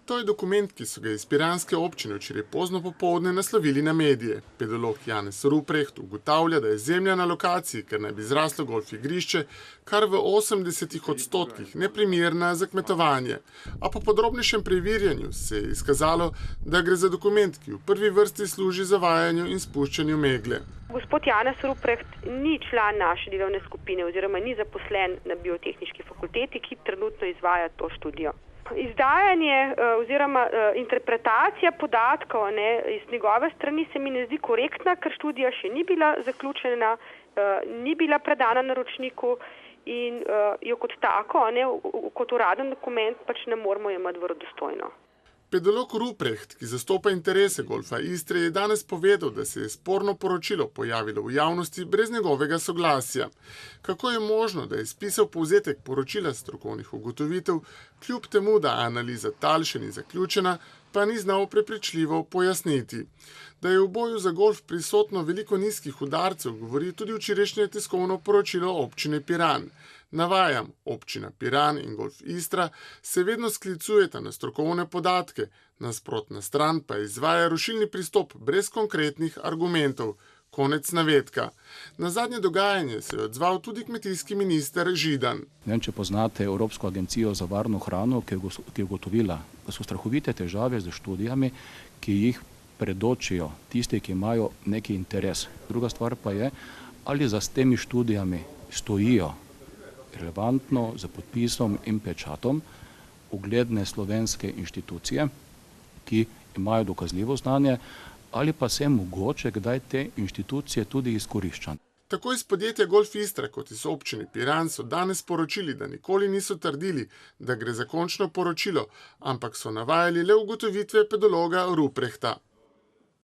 To je dokument, ki so ga iz piranske občine včeraj pozno popoldne naslovili na medije. Pedolog Janez Ruprecht ugotavlja, da je zemlja na lokaciji, ker naj bi zraslo golf igrišče, kar v 80% neprimerna za kmetovanje. A po podrobnejšem preverjanju se je izkazalo, da gre za dokument, ki v prvi vrsti služi zavajanju in spuščanju megle. Gospod Janez Ruprecht ni član naše delovne skupine oziroma ni zaposlen na Biotehniški fakulteti, ki trenutno izvaja to študijo. Izdajanje oziroma interpretacija podatkov iz njegove strani se mi ne zdi korektna, ker študija še ni bila zaključena, ni bila predana naročniku in jo kot tako, kot uraden dokument pač ne moremo jemati verodostojno. Pedolog Ruprecht, ki zastopa interese Golfa Istre, je danes povedal, da se je sporno poročilo pojavilo v javnosti brez njegovega soglasja. Kako je možno, da je spisal povzetek poročila strokovnih ugotovitev, kljub temu, da analiza tal še ni zaključena, pa ni znal prepričljivo pojasniti. Da je v boju za golf prisotno veliko nizkih udarcev, govori tudi včerajšnje tiskovno poročilo občine Piran. Navajam, občina Piran in Golf Istra se vedno sklicujeta na strokovne podatke, nasprotna stran pa izvaja rušilni pristop brez konkretnih argumentov. Konec navedka. Na zadnje dogajanje se je odzval tudi kmetijski minister Židan. Ne vem, če poznate Evropsko agencijo za varno hrano, ki je ugotovila, da so strahovite težave z študijami, ki jih predočijo tisti, ki imajo neki interes. Druga stvar pa je, ali za temi študijami stojijo relevantno z podpisom in pečatom ugledne slovenske inštitucije, ki imajo dokazljivo znanje, ali pa se mogoče kdaj te inštitucije tudi izkorišča. Tako iz podjetja Golf Istra kot iz občine Piran so danes poročili, da nikoli niso trdili, da gre za končno poročilo, ampak so navajali le ugotovitve pedologa Ruprechta.